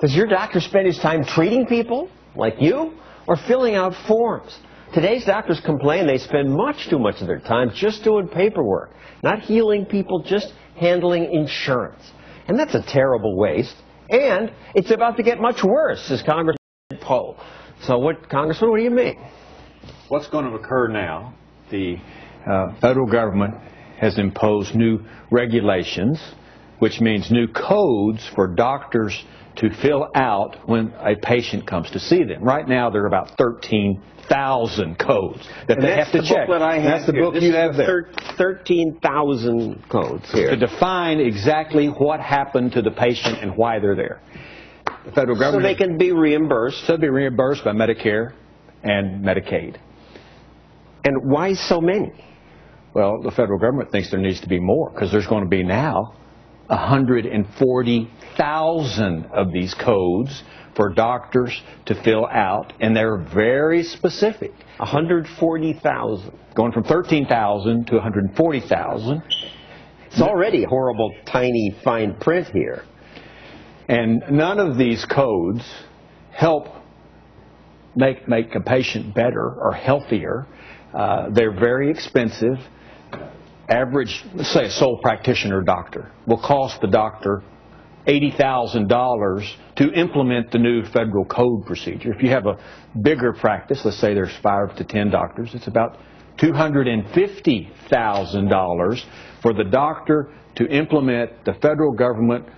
Does your doctor spend his time treating people, like you, or filling out forms? Today's doctors complain they spend much too much of their time just doing paperwork, not healing people, just handling insurance. And that's a terrible waste. And it's about to get much worse, as Congressman Poe. So, Congressman, what do you mean? What's going to occur now? The federal government has imposed new regulations, which means new codes for doctors to fill out when a patient comes to see them. Right now, there are about 13,000 codes that they have to check. That's the book you have there. 13,000 codes here. To define exactly what happened to the patient and why they're there. The federal government... So they can be reimbursed? So they'll be reimbursed by Medicare and Medicaid. And why so many? Well, the federal government thinks there needs to be more, because there's going to be now 140,000 of these codes for doctors to fill out, and they're very specific. 140,000. Going from 13,000 to 140,000. It's already horrible, tiny, fine print here. And none of these codes help make a patient better or healthier. They're very expensive. Average, let's say a sole practitioner doctor, will cost the doctor $80,000 to implement the new federal code procedure. If you have a bigger practice, let's say there's 5 to 10 doctors, it's about $250,000 for the doctor to implement the federal government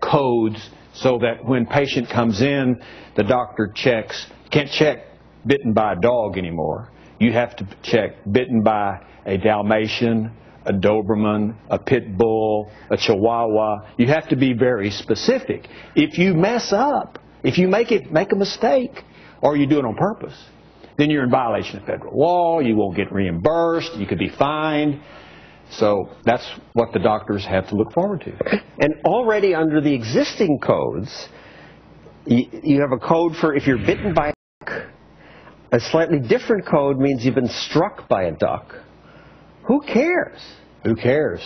codes so that when patient comes in, the doctor can't check bitten by a dog anymore. You have to check bitten by a Dalmatian, a Doberman, a Pit Bull, a Chihuahua. You have to be very specific. If you mess up, if you make a mistake, or you do it on purpose, then you're in violation of federal law. You won't get reimbursed. You could be fined. So that's what the doctors have to look forward to. And already under the existing codes, you have a code for if you're bitten by a duck. A slightly different code means you've been struck by a duck. Who cares? Who cares?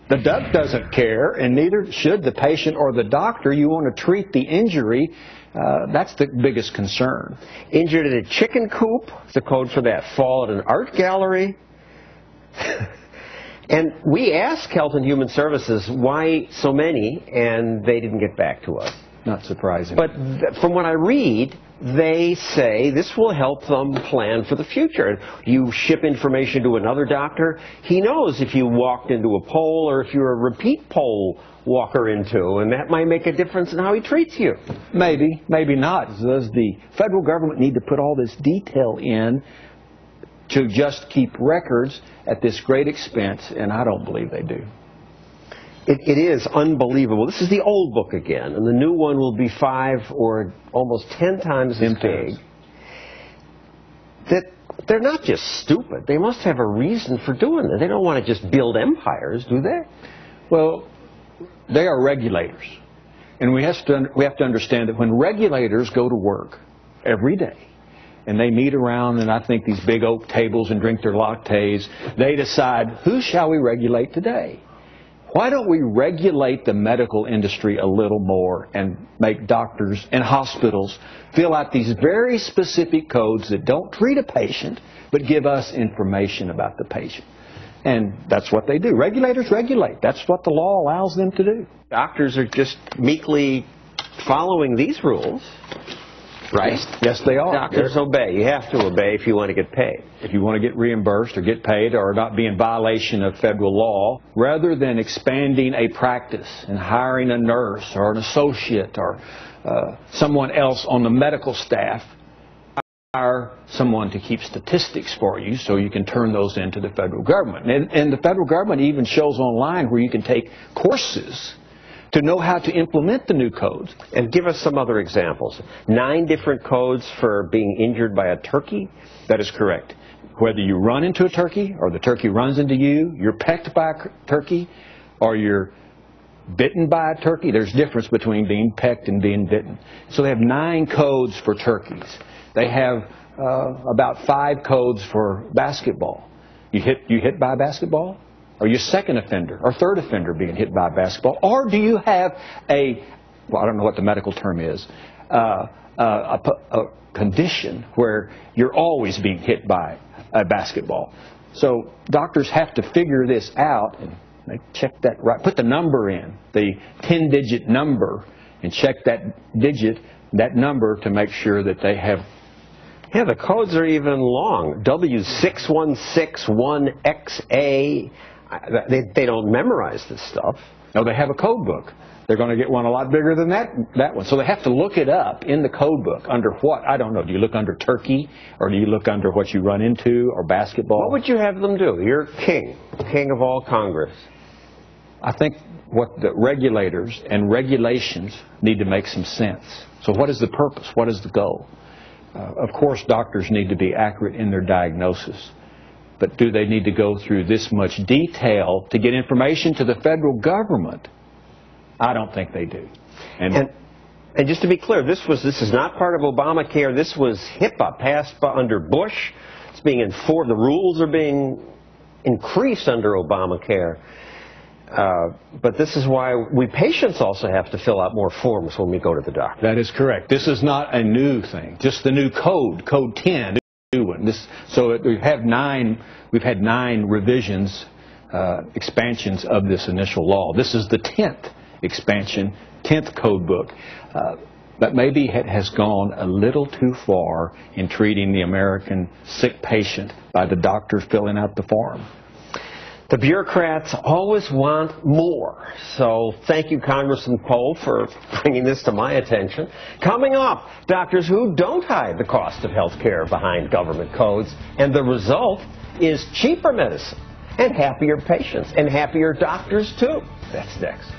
The duck doesn't care, and neither should the patient or the doctor. You want to treat the injury. That's the biggest concern. Injured in a chicken coop, it's a code for that. Fall at an art gallery. And we asked Health and Human Services why so many, and they didn't get back to us. Not surprising. But from what I read, they say this will help them plan for the future. You ship information to another doctor, he knows if you walked into a pole or if you're a repeat pole walker into, and that might make a difference in how he treats you. Maybe, maybe not. Does the federal government need to put all this detail in to just keep records at this great expense? And I don't believe they do. It is unbelievable. This is the old book again, and the new one will be 5 or almost 10 times as big. That they're not just stupid. They must have a reason for doing it. They don't want to just build empires, do they? Well, they are regulators. And we have to understand that when regulators go to work every day, and they meet around, and I think these big oak tables and drink their lattes, they decide, who shall we regulate today? Why don't we regulate the medical industry a little more and make doctors and hospitals fill out these very specific codes that don't treat a patient, but give us information about the patient? And that's what they do. Regulators regulate. That's what the law allows them to do. Doctors are just meekly following these rules. Right? Yes, they are. Doctors obey. You have to obey if you want to get paid. If you want to get reimbursed or get paid or not be in violation of federal law, rather than expanding a practice and hiring a nurse or an associate or someone else on the medical staff, hire someone to keep statistics for you so you can turn those into the federal government. And the federal government even shows online where you can take courses to know how to implement the new codes. And give us some other examples. 9 different codes for being injured by a turkey? That is correct. Whether you run into a turkey or the turkey runs into you, you're pecked by a turkey, or you're bitten by a turkey, there's a difference between being pecked and being bitten. So they have 9 codes for turkeys. They have about 5 codes for basketball. You hit by a basketball? Are you a second offender or third offender being hit by a basketball? Or do you have a well, I don't know what the medical term is, a condition where you're always being hit by a basketball. So doctors have to figure this out and they check that right. Put the number in, the 10-digit number, and check that number to make sure that they have. Yeah, the codes are even long. W6161XA. They don't memorize this stuff. No, they have a code book. They're going to get one a lot bigger than that one. So they have to look it up in the code book. Under what? I don't know. Do you look under turkey, or do you look under what you run into, or basketball? What would you have them do? You're king of all Congress. I think what the regulators and regulations need to make some sense. So what is the purpose? What is the goal? Of course, doctors need to be accurate in their diagnosis. But do they need to go through this much detail to get information to the federal government? I don't think they do. And just to be clear, this is not part of Obamacare. This was HIPAA, passed under Bush. It's being enforced. The rules are being increased under Obamacare. But this is why we patients also have to fill out more forms when we go to the doctor. That is correct. This is not a new thing. Just the new code 10, new one. So we've had 9 revisions, expansions of this initial law. This is the 10th expansion, 10th code book. But maybe it has gone a little too far in treating the American sick patient by the doctor filling out the form. The bureaucrats always want more. So thank you, Congressman Pohl, for bringing this to my attention. Coming up, doctors who don't hide the cost of health care behind government codes, and the result is cheaper medicine and happier patients and happier doctors, too. That's next.